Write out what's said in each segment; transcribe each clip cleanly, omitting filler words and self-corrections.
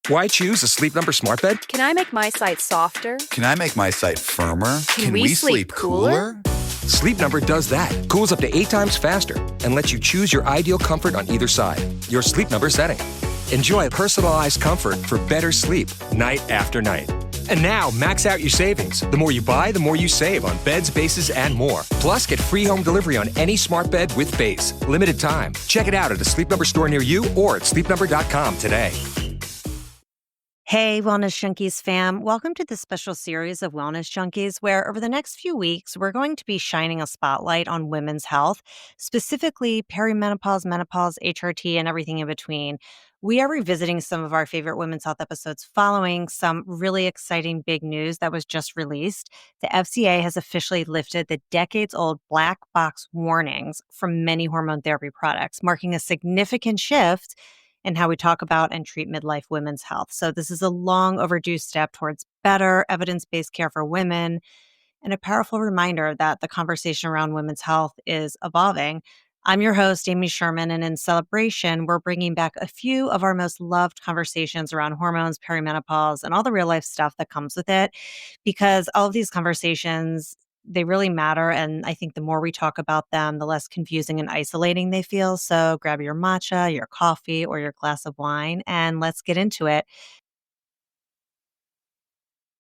Why choose a Sleep Number smart bed? Can I make my site softer? Can I make my site firmer? Can we sleep cooler? Sleep Number does that. Cools up to 8 times faster and lets you choose your ideal comfort on either side. Your Sleep Number setting. Enjoy personalized comfort for better sleep night after night. And now, max out your savings. The more you buy, the more you save on beds, bases, and more. Plus, get free home delivery on any smart bed with base. Limited time. Check it out at a Sleep Number store near you or at sleepnumber.com today. Hey, Wellness Junkies fam. Welcome to this special series of Wellness Junkies, where over the next few weeks, we're going to be shining a spotlight on women's health, specifically perimenopause, menopause, HRT, and everything in between. We are revisiting some of our favorite women's health episodes following some really exciting big news that was just released. The FDA has officially lifted the decades-old black box warnings from many hormone therapy products, marking a significant shift in how we talk about and treat midlife women's health. So this is a long overdue step towards better evidence-based care for women and a powerful reminder that the conversation around women's health is evolving. I'm your host, Amy Sherman, and in celebration, we're bringing back a few of our most loved conversations around hormones, perimenopause, and all the real life stuff that comes with it, because all of these conversations, they really matter. And I think the more we talk about them, the less confusing and isolating they feel. So grab your matcha, your coffee, or your glass of wine, and let's get into it.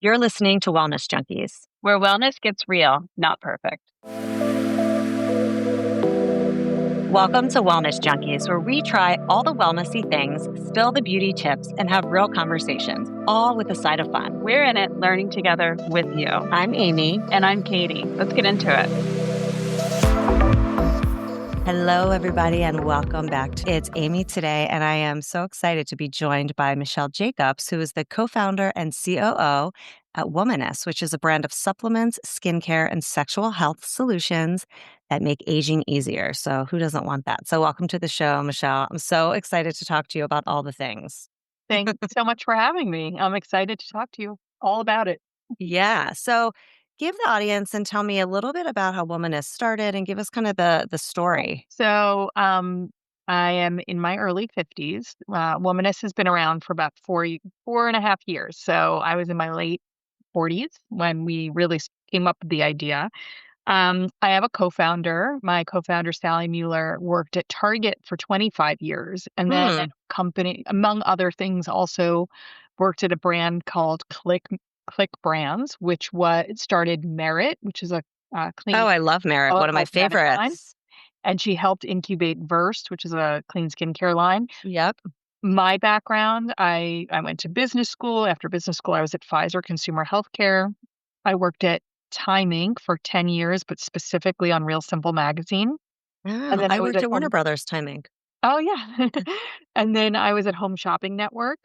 You're listening to Wellness Junkies, where wellness gets real, not perfect. Welcome to Wellness Junkies, where we try all the wellnessy things, spill the beauty tips, and have real conversations, all with a side of fun. We're in it, learning together with you. I'm Amy. And I'm Katie. Let's get into it. Hello, everybody, and welcome back. It's Amy today, and I am so excited to be joined by Michelle Jacobs, who is the co-founder and COO at Womaness, which is a brand of supplements, skincare, and sexual health solutions that make aging easier. So who doesn't want that? So welcome to the show, Michelle. I'm so excited to talk to you about all the things. Thank you so much for having me. I'm excited to talk to you all about it. Yeah. So give the audience and tell me a little bit about how Womaness started and give us kind of the story. So I am in my early 50s. Womaness has been around for about 4.5 years. So I was in my late 40s when we really came up with the idea. I have a co-founder. My co-founder, Sally Mueller, worked at Target for 25 years. And then a company, among other things, also worked at a brand called Click Brands, which started Merit, which is a clean. Oh, I love Merit. One of my favorites. Line. And she helped incubate Versed, which is a clean skincare line. Yep. My background, I went to business school. After business school, I was at Pfizer Consumer Healthcare. I worked at Time Inc. for 10 years, but specifically on Real Simple magazine. And then I worked at Warner Brothers Time Inc. Oh, yeah. And then I was at Home Shopping Network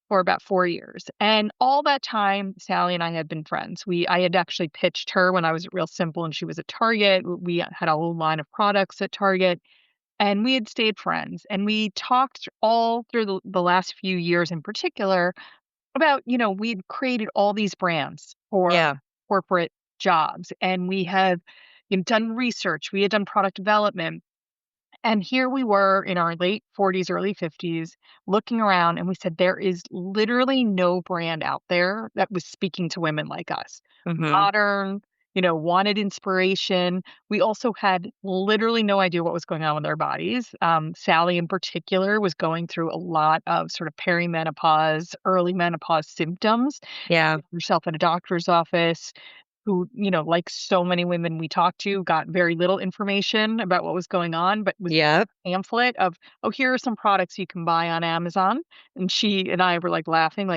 for about 4 years. And all that time, Sally and I had been friends. I had actually pitched her when I was at Real Simple and she was at Target. We had a whole line of products at Target. And we had stayed friends. And we talked all through the last few years in particular about, we'd created all these brands for corporate jobs. And we had done research. We had done product development. And here we were in our late 40s, early 50s, looking around, and we said, there is literally no brand out there that was speaking to women like us. Modern, wanted inspiration. We also had literally no idea what was going on with our bodies. Sally in particular was going through a lot of sort of perimenopause, early menopause symptoms. Yeah. Herself at a doctor's office, who, like so many women we talked to, got very little information about what was going on, but was a pamphlet of, oh, here are some products you can buy on Amazon. And she and I were like laughing,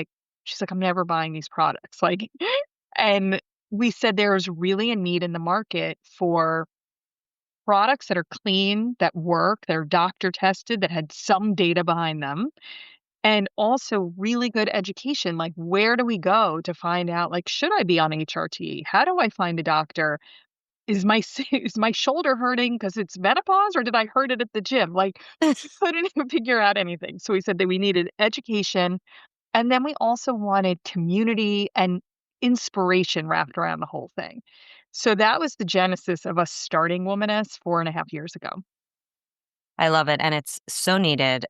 she's like, I'm never buying these products. And we said there's really a need in the market for products that are clean, that work, that are doctor tested, that had some data behind them. And also really good education. Where do we go to find out, should I be on HRT? How do I find a doctor? Is my shoulder hurting because it's menopause, or did I hurt it at the gym? Couldn't even figure out anything. So we said that we needed education. And then we also wanted community and inspiration wrapped around the whole thing. So that was the genesis of us starting Womaness 4.5 years ago. I love it. And it's so needed.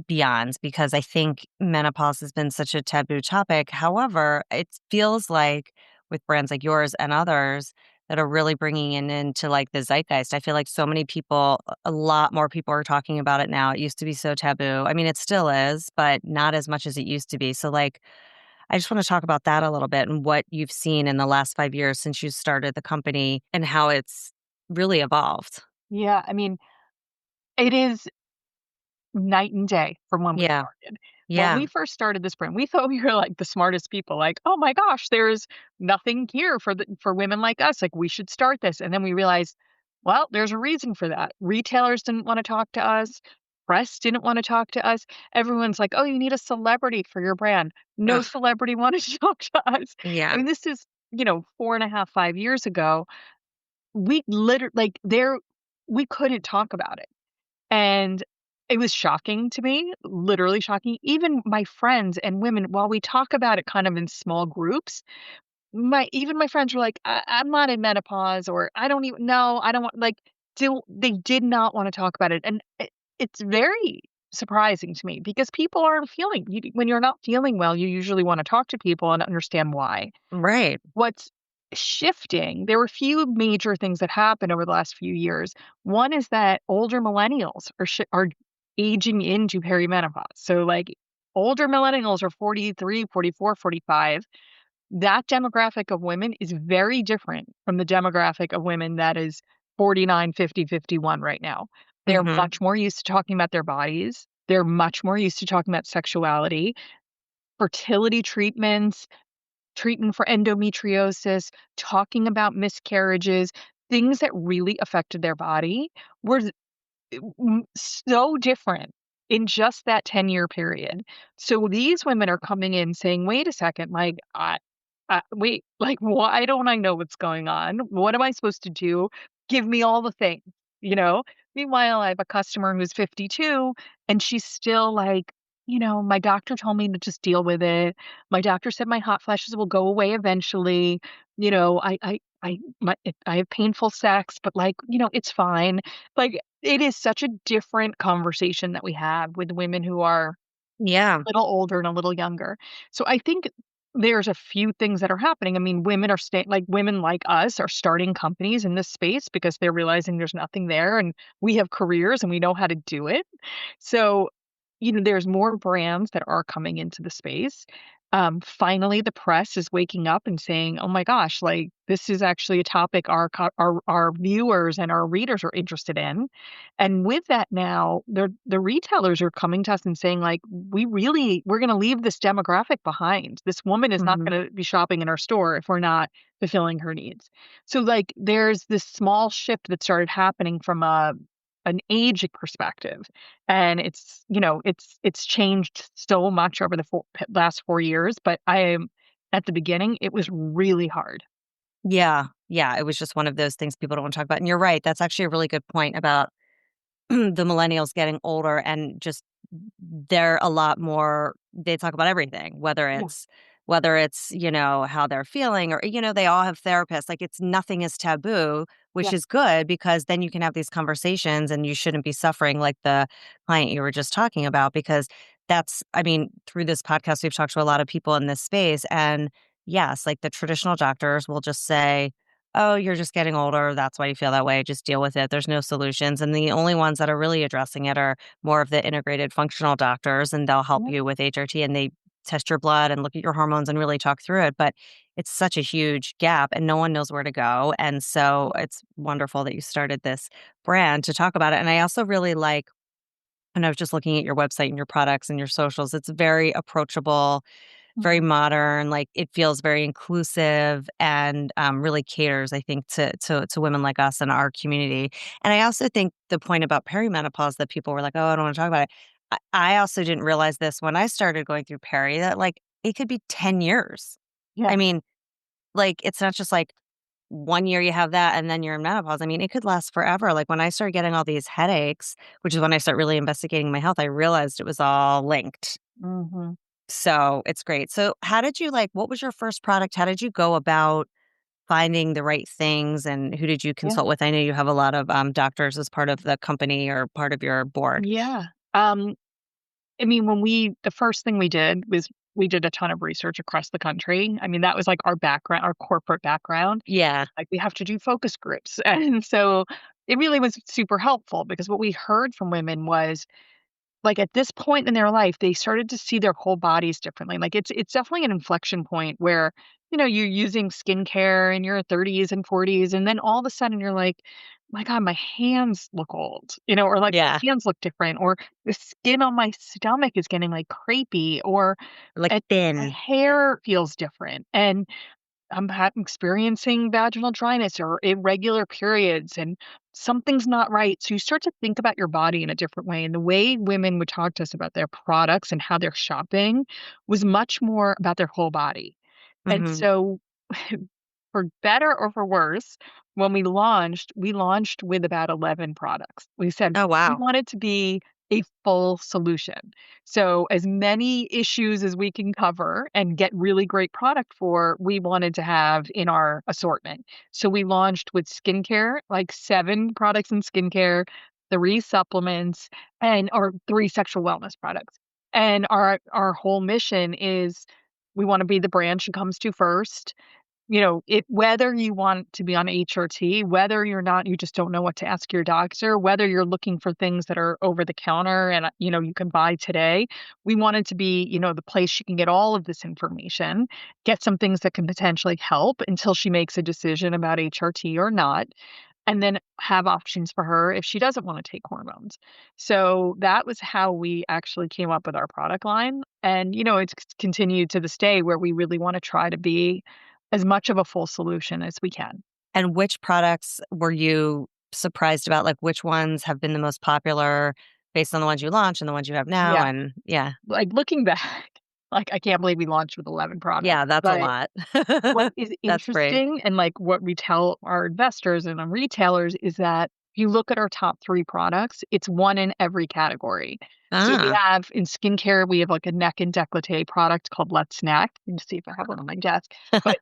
beyond, because I think menopause has been such a taboo topic. However, it feels like with brands like yours and others that are really bringing it into like the zeitgeist. I feel like so many people, a lot more people are talking about it now. It used to be so taboo. I mean, it still is, but not as much as it used to be. So, like, I just want to talk about that a little bit and what you've seen in the last 5 years since you started the company and how it's really evolved. Yeah, I mean, it is night and day from when we Yeah. started. When Yeah. we first started this brand, we thought we were like the smartest people, like, "Oh my gosh, there's nothing here for women like us, like we should start this." And then we realized, well, there's a reason for that. Retailers didn't want to talk to us, press didn't want to talk to us. Everyone's like, "Oh, you need a celebrity for your brand." No Ugh. celebrity wanted to talk to us. I Yeah. mean, this is, 4.5, 5 years ago. We literally like there we couldn't talk about it. And it was shocking to me, literally shocking. Even my friends and women, while we talk about it kind of in small groups, my friends were like, I'm not in menopause, or I don't even know. I don't want like still they did not want to talk about it. And it's very surprising to me because people aren't feeling when you're not feeling well, you usually want to talk to people and understand why. Right. What's shifting, there were a few major things that happened over the last few years. One is that older millennials are aging into perimenopause. So, like, older millennials are 43, 44, 45. That demographic of women is very different from the demographic of women that is 49, 50, 51 right now. They're Mhm. much more used to talking about their bodies. They're much more used to talking about sexuality, fertility treatments, treatment for endometriosis, talking about miscarriages, things that really affected their body were so different in just that 10-year period. So these women are coming in saying, "Wait a second, like, wait, like, why don't I know what's going on? What am I supposed to do? Give me all the things," you know? Meanwhile, I have a customer who's 52, and she's still like, "My doctor told me to just deal with it. My doctor said my hot flashes will go away eventually. I have painful sex, but, like, it's fine." Like, it is such a different conversation that we have with women who are Yeah. little older and a little younger. So I think there's a few things that are happening. I mean, women like us are starting companies in this space because they're realizing there's nothing there and we have careers and we know how to do it. So, there's more brands that are coming into the space. Finally, the press is waking up and saying, "Oh my gosh, like this is actually a topic our viewers and our readers are interested in." And with that now, the retailers are coming to us and saying, like, we're gonna leave this demographic behind. This woman is not Mhm. gonna be shopping in our store if we're not fulfilling her needs. So, like, there's this small shift that started happening from an age perspective, and it's changed so much over the last 4 years. But I am at the beginning, it was really hard. Yeah. Yeah, it was just one of those things people don't wanna talk about, and you're right, that's actually a really good point about the millennials getting older and just they're a lot more they talk about everything, Yeah, whether it's, how they're feeling or, they all have therapists. Like it's nothing is taboo, which yeah, is good because then you can have these conversations and you shouldn't be suffering like the client you were just talking about because I mean, through this podcast, we've talked to a lot of people in this space. And yes, like the traditional doctors will just say, oh, you're just getting older. That's why you feel that way. Just deal with it. There's no solutions. And the only ones that are really addressing it are more of the integrated functional doctors, and they'll help yeah, you with HRT and they test your blood and look at your hormones and really talk through it. But it's such a huge gap and no one knows where to go. And so it's wonderful that you started this brand to talk about it. And I also really like, and I was just looking at your website and your products and your socials, it's very approachable, very mhm, modern, like, it feels very inclusive and, really caters, I think, to women like us in our community, and I also think the point about perimenopause that people were like, "Oh, I don't wanna talk about it." I also didn't realize this when I started going through peri that, like, it could be 10 years. yeah, I mean, like, it's not just, like, 1 year you have that and then you're in menopause. I mean, it could last forever. Like, when I started getting all these headaches, which is when I start really investigating my health, I realized it was all linked. mhm, So, it's great. So, how did you what was your first product? How did you go about finding the right things, and who did you yeah, consult with? I know you have a lot of, doctors as part of the company or part of your board. yeah. I mean, the first thing we did was we did a ton of research across the country. I mean, that was like our background, our corporate background. Yeah. Like we have to do focus groups. And so it really was super helpful because what we heard from women was like at this point in their life, they started to see their whole bodies differently. Like it's definitely an inflection point where, you're using skincare in your 30s and 40s, and then all of a sudden you're like, my God, my hands look old, or like Yeah. my hands look different, or the skin on my stomach is getting like crepey, or Like my thin. hair feels different. And I'm experiencing vaginal dryness or irregular periods, and something's not right. So you start to think about your body in a different way. And the way women would talk to us about their products and how they're shopping was much more about their whole body. And Mhm. so, for better or for worse, when we launched with about 11 products. We said Oh, we wow. wanted to be a full solution. So, as many issues as we can cover and get really great product for, we wanted to have in our assortment. So, we launched with skincare, like 7 products in skincare, 3 supplements, and or 3 sexual wellness products. And our whole mission is we wanna be the brand she comes to first. Whether you want to be on HRT, whether you're not, you just don't know what to ask your doctor, whether you're looking for things that are over the counter and, you can buy today, we want it to be, the place she can get all of this information, get some things that can potentially help until she makes a decision about HRT or not, and then have options for her if she doesn't want to take hormones. So that was how we actually came up with our product line. And, it's continued to this day where we really want to try to be as much of a full solution as we can. And which products were you surprised about? Like, which ones have been the most popular based on the ones you launched and the ones you have now? Yeah. And yeah. Like looking back, like I can't believe we launched with 11 products. Yeah, that's a But lot. what is That's brave. interesting and like what we tell our investors and our retailers is that if you look at our top 3 products, it's one in every category. So we Ah. have in skincare, we have like a neck and décolleté product called Let's Snack. Let me see if I have one on my desk. But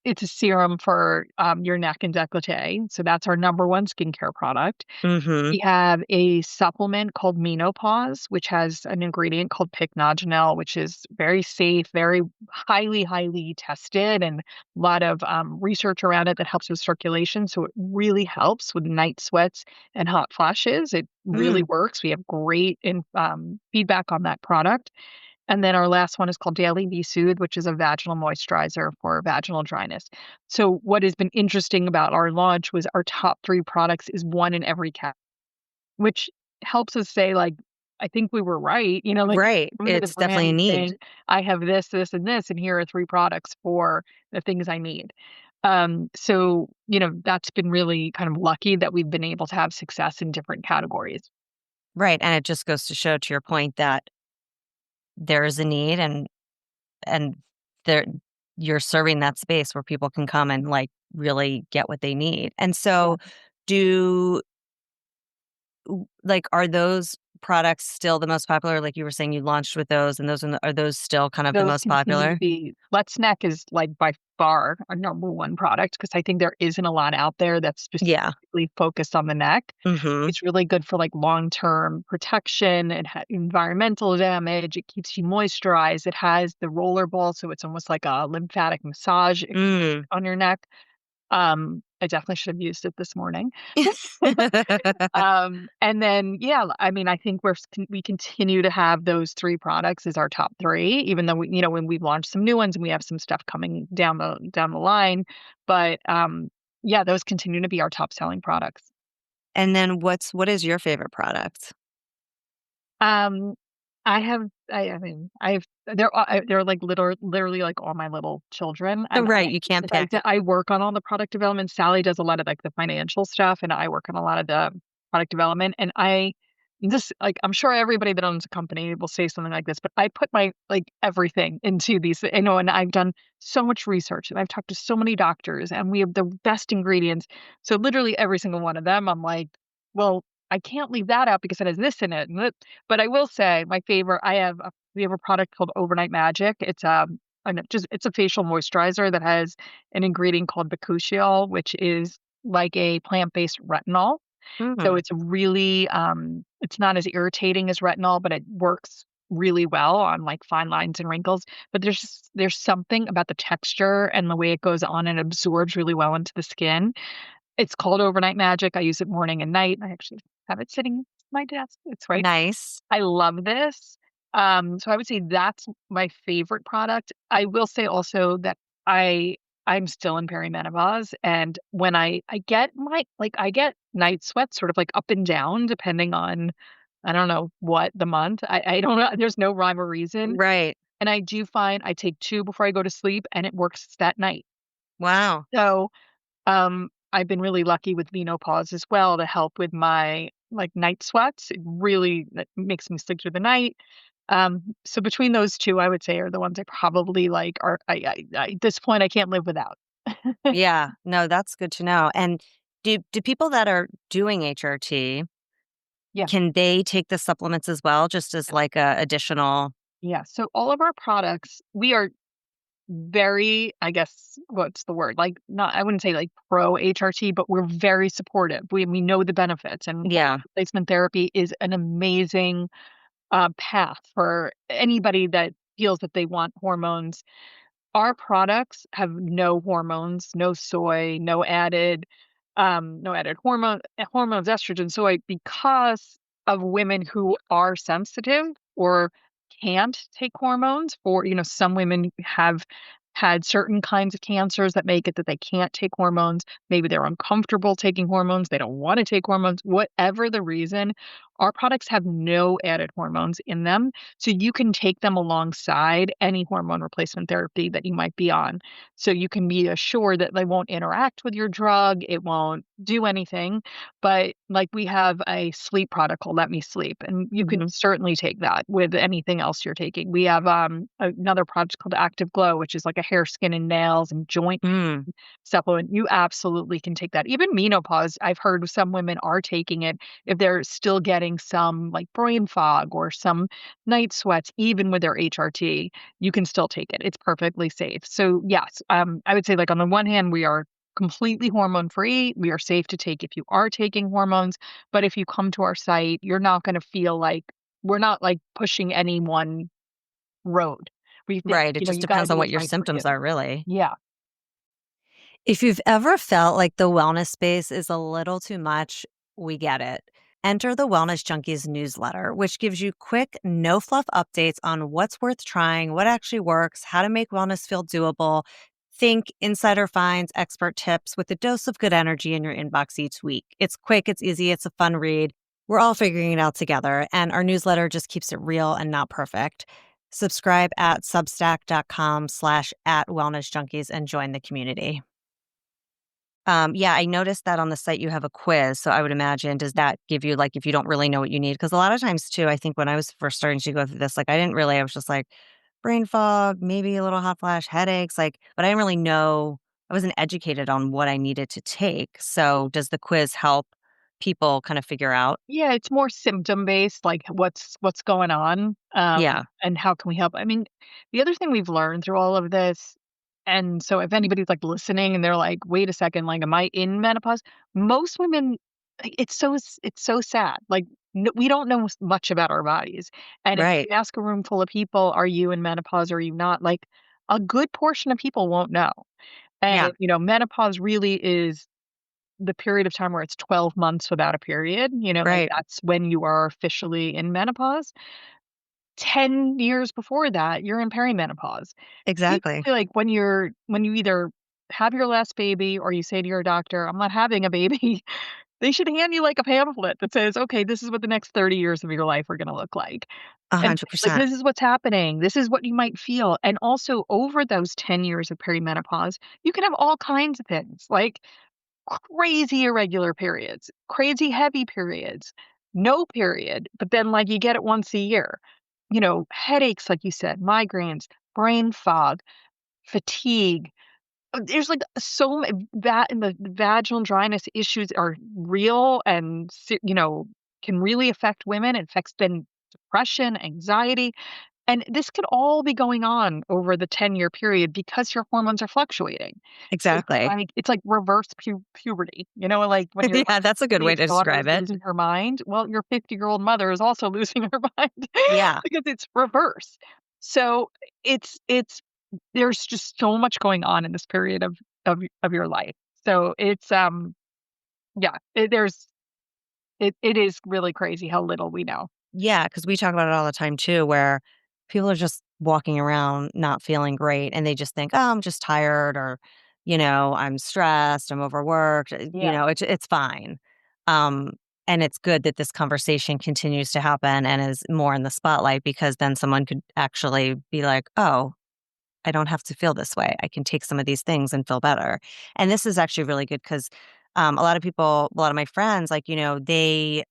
it's a serum for your neck and décolleté. So that's our number one skincare product. Mhm. We have a supplement called Menopause, which has an ingredient called pycnogenol, which is very safe, very highly, highly tested, and a lot of research around it that helps with circulation. So it really helps with night sweats and hot flashes. It really Mm. works. We have great feedback on that product. And then our last one is called Daily Be Soothe, which is a vaginal moisturizer for vaginal dryness. So what has been interesting about our launch was our top 3 products is one in every category, which helps us say, like, I think we were right, like, Right. coming to the It's definitely brand a and need. saying, "I have this, this, and this, and here are 3 products for the things I need." So, that's been really kind of lucky that we've been able to have success in different categories. Right. And it just goes to show, to your point, that there is a need, and there you're serving that space where people can come and like really get what they need. And Yeah. so do like, are those products still the most popular? Like you were saying, you launched with those, and are those still kind of the Those most continue to popular? be Let's Snack is, like, by far our number 1 product because I think there isn't a lot out there that's Yeah. specifically focused on the neck. Mhm. It's really good for, like, long-term protection and environmental damage. It keeps you moisturized. It has the roller ball, so it's almost like a lymphatic massage Mm. on your neck. I definitely should have used it this morning. And then, yeah, I mean, I think we continue to have those 3 products as our top 3, even though when we've launched some new ones and we have some stuff coming down the line. But, yeah, those continue to be our top selling products. And then what is your favorite product? Um, I mean, they're like literally like all my little children, and Right, you can't pick. I work on all the product development. Sally does a lot of like the financial stuff, and I work on a lot of the product development. And I just like I'm sure everybody that owns a company will say something like this, but I put my like everything into these, and I've done so much research and I've talked to so many doctors, and we have the best ingredients. So literally every single one of them, I'm like, well, I can't leave that out because it has this in it. But I will say my favorite, we have a product called Overnight Magic. It's a facial moisturizer that has an ingredient called bakuchiol, which is like a plant-based retinol. So Mm, it's really, it's not as irritating as retinol, but it works really well on like fine lines and wrinkles. But there's something about the texture and the way it goes on and absorbs really well into the skin. It's called Overnight Magic. I use it morning and night. I actually have it sitting at my desk. It's right. nice. I love this. So I would say that's my favorite product. I will say also that I I'm still in perimenopause, and when I get I get night sweats sort of like up and down depending on I don't know what the month. I don't know. There's no rhyme or reason. Right. And I do find I take 2 before I go to sleep and it works that night. Wow. So I've been really lucky with Menopause as well to help with my, like, night sweats. It really that makes me sleep through the night. So between those 2, I would say are the ones I probably, like, are I at this point, I can't live without. Yeah. No, that's good to know. And do people that are doing HRT, Yeah, can they take the supplements as well, just as like a additional? yeah. So all of our products, we are very, I guess, what's the word? Like, not I wouldn't say, like, pro HRT, but we're very supportive. We know the benefits, and hormone Yeah. replacement therapy is an amazing, path for anybody that feels that they want hormones. Our products have no hormones, no soy, no added hormones, estrogen, soy, because of women who are sensitive or can't take hormones. For, some women have had certain kinds of cancers that make it that they can't take hormones. Maybe they're uncomfortable taking hormones. They don't want to take hormones. Whatever the reason, our products have no added hormones in them. So you can take them alongside any hormone replacement therapy that you might be on. So you can be assured that they won't interact with your drug, it won't do anything. But like we have a sleep product called Let Me Sleep, and you can Mhm. certainly take that with anything else you're taking. We have another product called Active Glow, which is like a hair, skin, and nails and joint Mm, supplement. You absolutely can take that. Even menopause, I've heard some women are taking it if they're still getting some like brain fog or some night sweats, even with their HRT, you can still take it. It's perfectly safe. So yes, I would say like on the one hand, we are completely hormone free. We are safe to take if you are taking hormones. But if you come to our site, you're not going to feel like we're not like pushing any one road. We think, right. It just you got to depends do on what what's your right for you. symptoms are, really. Yeah. If you've ever felt like the wellness space is a little too much, we get it. Enter the Wellness Junkies newsletter, which gives you quick, no fluff updates on what's worth trying, what actually works, how to make wellness feel doable. Think insider finds, expert tips with a dose of good energy in your inbox each week. It's quick, it's easy, it's a fun read. We're all figuring it out together, and our newsletter just keeps it real and not perfect. Subscribe at substack.com/at wellness junkies and join the community. Yeah, I noticed that on the site you have a quiz. So I would imagine, does that give you like if you don't really know what you need? Because a lot of times too, I think when I was first starting to go through this, like I didn't really, I was just like brain fog, maybe a little hot flash, headaches, like, but I didn't really know, I wasn't educated on what I needed to take. So does the quiz help people kind of figure out? Yeah, it's more symptom based, like what's going on, Yeah. and how can we help? I mean, the other thing we've learned through all of this, and so if anybody's like listening and they're like, "Wait a second, like, am I in menopause?" Most women, it's so sad. Like, we don't know much about our bodies, and if you Right. ask a room full of people, "Are you in menopause? Or are you not?" Like, a good portion of people won't know. Yeah. And menopause really is the period of time where it's 12 months without a period, like, Right. that's when you are officially in menopause. 10 years before that, you're in perimenopause. Exactly. Basically, like, when you either have your last baby or you say to your doctor, "I'm not having a baby," they should hand you, like, a pamphlet that says, "Okay, this is what the next 30 years of your life are gonna look like." A And, hundred like, percent. this is what's happening. This is what you might feel. And also over those 10 years of perimenopause, you can have all kinds of things, like crazy irregular periods, crazy heavy periods, no period, but then like you get it once a year. Headaches, like you said, migraines, brain fog, fatigue. There's like so that and the vaginal dryness issues are real and can really affect women. It affects then depression, anxiety. And this could all be going on over the 10-year period because your hormones are fluctuating. So Exactly. it's like reverse puberty, like when your Yeah, that's a good way teenage to daughter is describe it. losing her mind. Well, your 50-year-old mother is also losing her mind Yeah. because it's reverse. So it's there's just so much going on in this period of your life. So it's yeah, it is really crazy how little we know. Yeah, because we talk about it all the time too, where people are just walking around not feeling great and they just think, "Oh, I'm just tired," or, "I'm stressed, I'm overworked," Yeah. it's fine. Um, and it's good that this conversation continues to happen and is more in the spotlight because then someone could actually be like, "Oh, I don't have to feel this way. I can take some of these things and feel better." And this is actually really good because a lot of people, a lot of my friends, like, they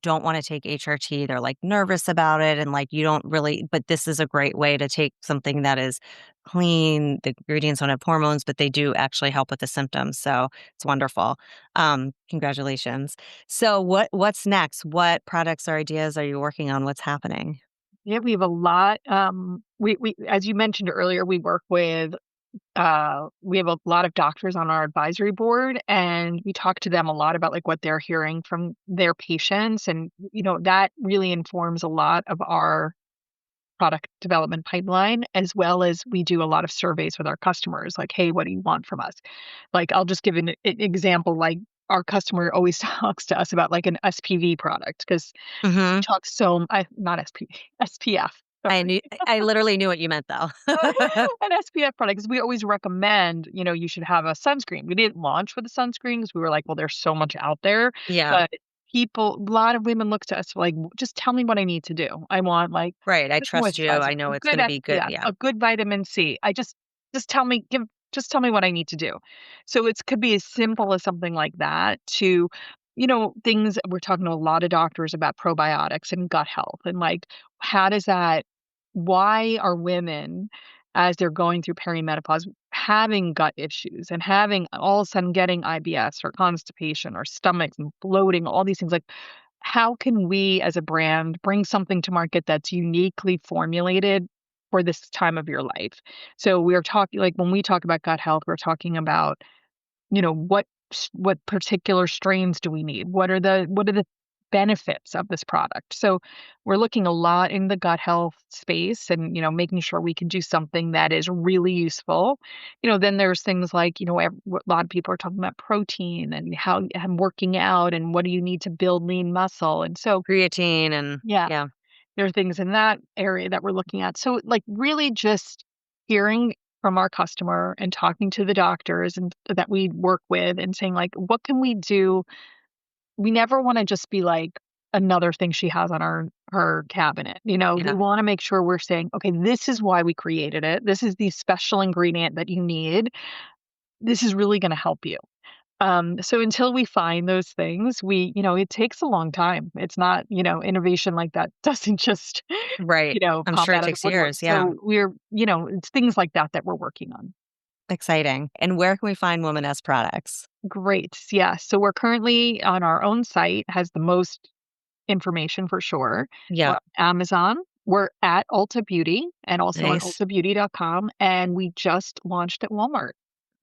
don't want to take HRT. They're like nervous about it. And like, you don't really, but this is a great way to take something that is clean. The ingredients don't have hormones, but they do actually help with the symptoms. So it's wonderful. Congratulations. So what's next? What products or ideas are you working on? What's happening? Yeah, we have a lot. We as you mentioned earlier, we have a lot of doctors on our advisory board, and we talk to them a lot about like what they're hearing from their patients, and that really informs a lot of our product development pipeline, as well as we do a lot of surveys with our customers, like, hey, what do you want from us? Like, I'll just give an example. Like, our customer always talks to us about like an SPV product because we Hmm. talk not SPV, SPF. I literally knew what you meant though. An SPF product, 'cause we always recommend, you should have a sunscreen. We didn't launch with a sunscreen because we were like, well, there's so much out there. Yeah. But a lot of women look to us like, just tell me what I need to do. I want like Right, I good trust you, moisturizer, I know a it's good gonna be good, SPF, yeah. a good vitamin C. Just tell me, just tell me what I need to do. So it could be as simple as something like that to, things we're talking to a lot of doctors about probiotics and gut health and like, how does that why are women, as they're going through perimenopause, having gut issues and having all of a sudden getting IBS or constipation or stomachs and bloating, all these things? Like, how can we as a brand bring something to market that's uniquely formulated for this time of your life? So we're talking like when we talk about gut health, we're talking about what particular strains do we need? What are the benefits of this product? So we're looking a lot in the gut health space and, making sure we can do something that is really useful. Then there's things like, a lot of people are talking about protein and how and working out and what do you need to build lean muscle. And so, Creatine and yeah, yeah, there are things in that area that we're looking at. So, like, really just hearing from our customer and talking to the doctors and that we work with and saying, like, what can we do? We never want to just be like another thing she has on her cabinet. We yeah, want to make sure we're saying, okay, this is why we created it. This is the special ingredient that you need. This is really going to help you. So until we find those things, it takes a long time. It's not, innovation like that doesn't just, right. I'm pop sure it out of the takes woodwork. years, yeah. So it's things like that we're working on. Exciting. And where can we find Woman-S products? Great. Yeah. So we're currently on our own site, has the most information for sure. We're Yeah, on Amazon. We're at Ulta Beauty and also on nice. ultabeauty.com. And we just launched at Walmart.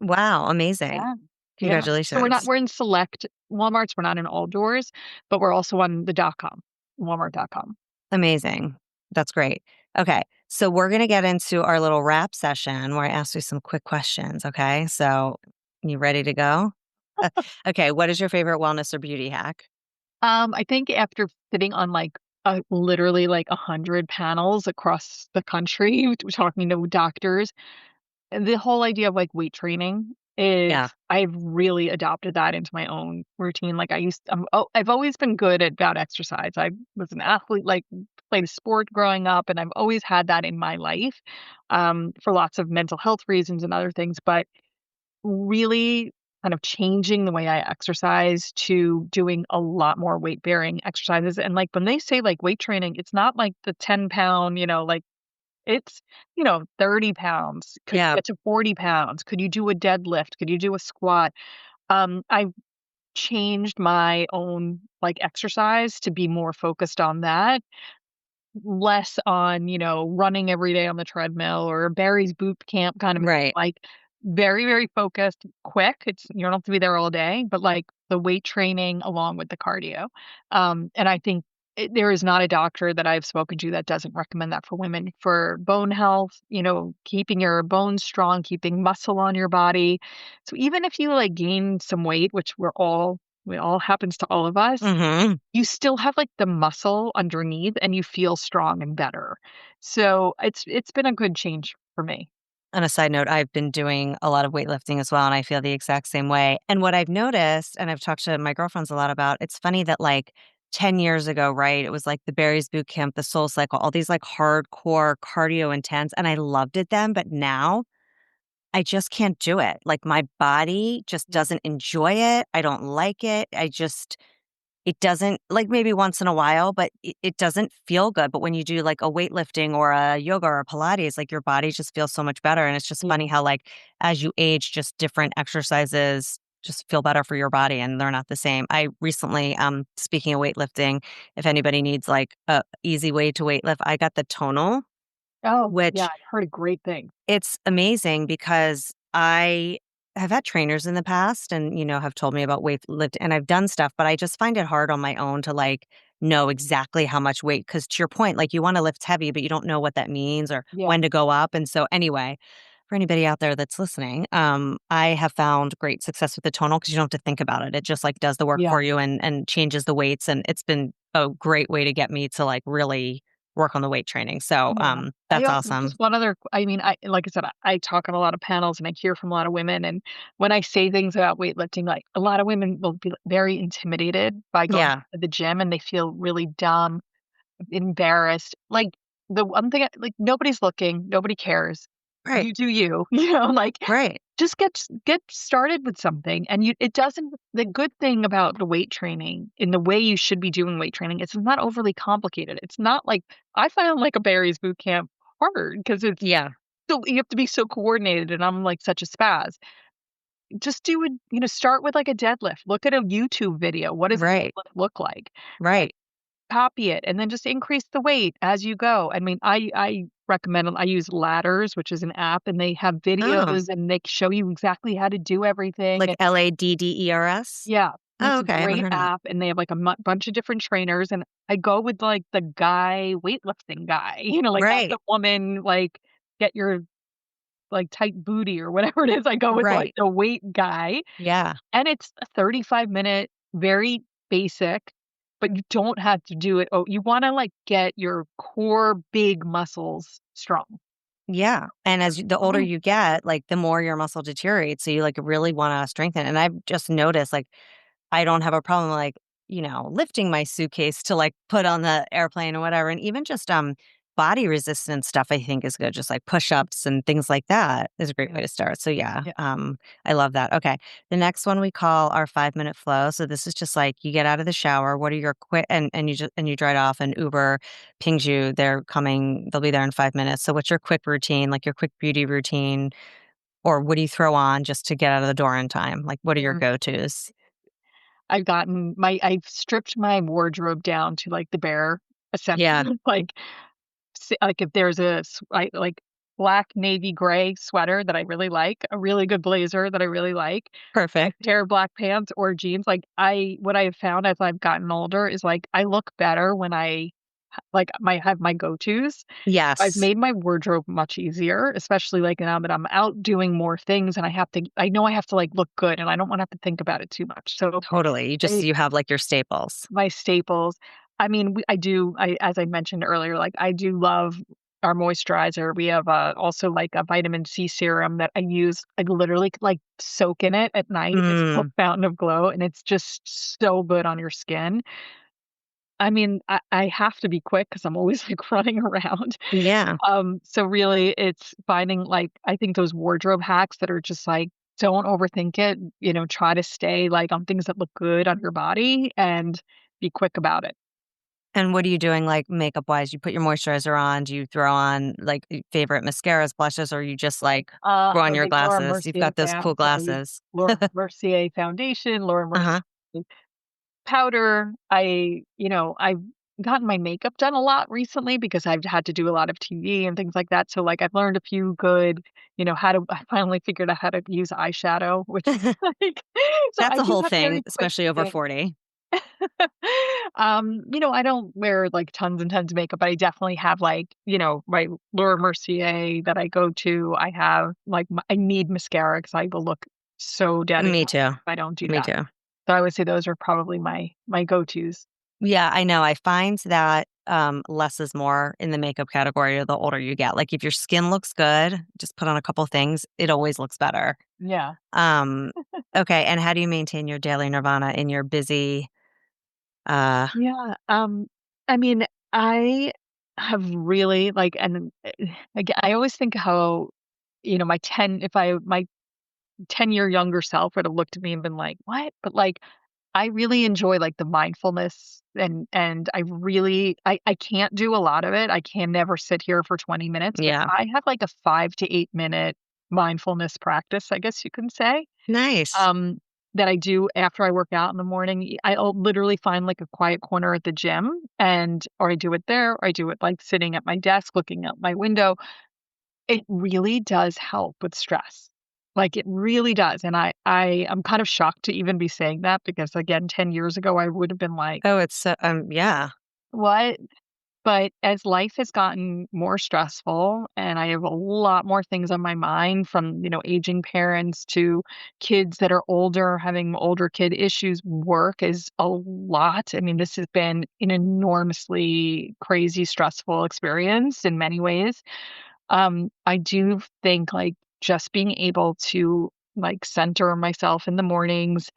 Wow, amazing. Yeah. Yeah. So Congratulations. we're in select Walmarts, we're not in all doors, but we're also on the .com, walmart.com. Amazing. That's great. Okay, so we're gonna get into our little wrap session where I ask you some quick questions, okay? So, you ready to go? Okay, what is your favorite wellness or beauty hack? I think after sitting on like literally like 100 panels across the country, talking to doctors, and the whole idea of like weight training is Yeah, I've really adopted that into my own routine. Like I've always been good about exercise. I was an athlete, like played a sport growing up, and I've always had that in my life, for lots of mental health reasons and other things. But really kind of changing the way I exercise to doing a lot more weight bearing exercises. And like when they say like weight training, it's not like the 10-pound, like it's, 30 pounds. Could you yeah, get to 40 pounds? Could you do a deadlift? Could you do a squat? I've changed my own like exercise to be more focused on that. less on, running every day on the treadmill or Barry's boot camp kind of, Right. like, very, very focused, quick. You don't have to be there all day, but, like, the weight training along with the cardio. And I think there is not a doctor that I've spoken to that doesn't recommend that for women for bone health, keeping your bones strong, keeping muscle on your body. So even if you, like, gain some weight, which we all happens to all of us, Hmm. you still have, like, the muscle underneath and you feel strong and better. So it's been a good change for me. On a side note, I've been doing a lot of weightlifting as well, and I feel the exact same way. And what I've noticed, and I've talked to my girlfriends a lot about, it's funny that like 10 years ago, right? It was like the Barry's Boot Camp, the Soul Cycle, all these like hardcore cardio intense, and I loved it then. But now I just can't do it. Like my body just doesn't enjoy it. I don't like it. It doesn't like maybe once in a while, but it doesn't feel good. But when you do like a weightlifting or a yoga or a Pilates, like your body just feels so much better. And it's just Yeah. funny how like as you age, just different exercises just feel better for your body and they're not the same. I recently, speaking of weightlifting, if anybody needs like a easy way to weightlift, I got the tonal, Oh, yeah, which I've heard a great thing. it's amazing because I have had trainers in the past and, have told me about weight lift and I've done stuff, but I just find it hard on my own to like know exactly how much weight. Cause to your point, like you want to lift heavy, but you don't know what that means or Yeah. when to go up. And so anyway, for anybody out there that's listening, I have found great success with the tonal because you don't have to think about it. It just like does the work Yeah. for you and changes the weights. And it's been a great way to get me to like really work on the weight training. So Yeah. I that's also awesome. just one other I mean, I like I said, I talk on a lot of panels and I hear from a lot of women, and when I say things about weightlifting, like, a lot of women will be very intimidated by going Yeah. to the gym, and they feel really dumb, embarrassed. Like, the one thing like, nobody's looking, nobody cares. Right. You do you, like, Right. just get started with something, and it doesn't the good thing about the weight training in the way you should be doing weight training, it's not overly complicated. It's not like I found, like, a Barry's boot camp hard because it's Yeah. so you have to be so coordinated, and I'm, like, such a spaz. Just do it start with, like, a deadlift. Look at a YouTube video. What does a Right. deadlift look like? Right. Copy it, and then just increase the weight as you go. I mean, I recommend I use Ladders, which is an app, and they have Oh, videos, and they show you exactly how to do everything, like and LADDERS? yeah, and Oh, it's a okay, I haven't great heard of that. app, and they have, like, a bunch of different trainers, and I go with, like, the guy weightlifting guy, like, not the Right, woman, like, get your, like, tight booty or whatever it is. I go with, like, right. the weight guy. Yeah, And it's a 35-minute, very basic, but you don't have to do it you wanna, like, get your core big muscles strong. yeah, and the older Mhm. you get, like, the more your muscle deteriorates, so you, like, really wanna strengthen, and I've just noticed, like, I don't have a problem, like, lifting my suitcase to, like, put on the airplane or whatever, and even just, body resistance stuff I think is good, just like push-ups and things like that is a great Yeah, way to start. So, yeah, yeah. I love that. Okay. The next one we call our 5-minute flow. So this is just like you get out of the shower, what are your quick and you dry it off and Uber pings you, they'll be there in 5 minutes. So what's your quick routine, like your quick beauty routine, or what do you throw on just to get out of the door in time? Like, what are your Mm. go-tos? I've stripped my wardrobe down to, like, the bare Yeah, essentials, like, if there's like, black navy gray sweater that I really like, a really good blazer that I really like, a perfect. pair of black pants or jeans, like, what I have found as I've gotten older is, like, I look better when I have my go-tos. I've Yes. made my wardrobe much easier, especially, like, now that I'm out doing more things and I know I have to, like, look good, and I don't wanna have to think about it too much. So, Totally. I You have like your staples. my staples. I mean, as I mentioned earlier, like, I do love our moisturizer. We have, also, like, a vitamin C serum that I use. I literally could, like, soak in it at night. It's called Mm, Fountain of Glow, and it's just so good on your skin. I mean, I have to be quick because 'cause I'm always, like, running around. yeah. So really it's finding, like, I think those wardrobe hacks that are just, like, don't overthink it, try to stay, like, on things that look good on your body and be quick about it. And what are you doing, like, makeup-wise? You put your moisturizer on, do you throw on, like, favorite mascaras, blushes, or you just, like, throw I'm on a your big Laura glasses? You've Mercier got those fan, cool so I use glasses. Laura Mercier foundation, Laura Mercier Uh-huh. powder. I gotten my makeup done a lot recently because I've had to do a lot of TV and things like that. So like I've learned a few good, I finally figured out how to use eyeshadow, which is like, so That's I a do whole have thing, very quick especially over skin. 40. I don't wear like tons and tons of makeup, but I definitely have like, my Laura Mercier that I go to. I have like, I need mascara because I will look so dead and Me tired too. if I don't do Me that. too. So I would say those are probably my go-tos. Yeah, I know. I find that less is more in the makeup category the older you get. Like if your skin looks good, just put on a couple things. It always looks better. Yeah. Um, okay. And how do you maintain your daily nirvana in your busy? Yeah. I mean, I have really like, and again, I always think how, my 10, if I, my 10-year younger self would have looked at me and been like, what? But like, I really enjoy like the mindfulness and I can't do a lot of it. I can never sit here for 20 minutes, but Yeah, I have like a 5 to 8 minute mindfulness practice, I guess you can say. nice. Um that I do after I work out in the morning. I'll literally find like a quiet corner at the gym or I do it there, or I do it like sitting at my desk looking out my window. It really does help with stress. Like, it really does, and I'm kind of shocked to even be saying that because, again, 10 years ago, I would have been like, Oh, it's yeah. "What?" But as life has gotten more stressful and I have a lot more things on my mind from, aging parents to kids that are older, having older kid issues, work is a lot. I mean, this has been an enormously crazy, stressful experience in many ways. I do think, like, just being able to, like, center myself in the mornings,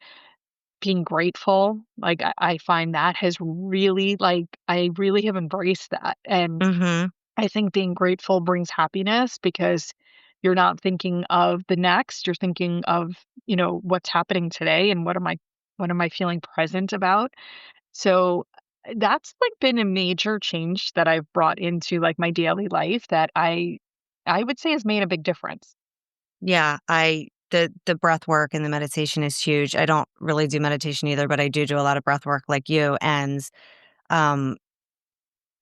being grateful, like, I find that has really, like I really have embraced that, and Mm-hmm. I think being grateful brings happiness because you're not thinking of the next, you're thinking of, what's happening today and what am I feeling present about? So, that's, like, been a major change that I've brought into, like, my daily life that I would say has made a big difference. Yeah, the breath work and the meditation is huge. I don't really do meditation either, but I do a lot of breath work like you. And um,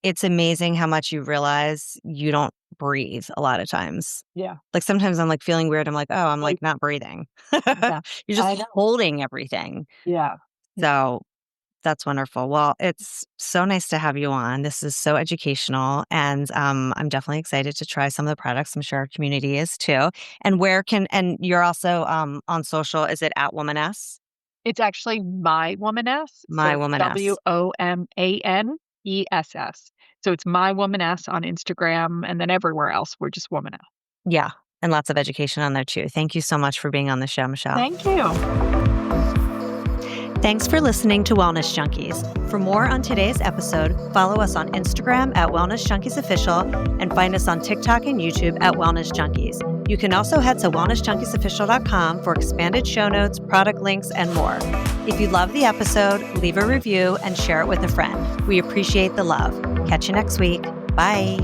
it's amazing how much you realize you don't breathe a lot of times. Yeah. Like sometimes I'm like feeling weird. I'm like, oh, I'm Like, like not breathing. yeah. You're just I know. holding everything. Yeah. So that's wonderful. Well, it's so nice to have you on. This is so educational, and I'm definitely excited to try some of the products. I'm sure our community is too. And you're also on social. Is it at Womaness? It's actually My Womaness, so My it's Womaness. Womaness. So it's My Womaness on Instagram, and then everywhere else, we're just Womaness. Yeah, and lots of education on there too. Thank you so much for being on the show, Michelle. Thank you. Thanks for listening to Wellness Junkies. For more on today's episode, follow us on Instagram at Wellness Junkies Official and find us on TikTok and YouTube at Wellness Junkies. You can also head to wellnessjunkiesofficial.com for expanded show notes, product links, and more. If you love the episode, leave a review and share it with a friend. We appreciate the love. Catch you next week. Bye.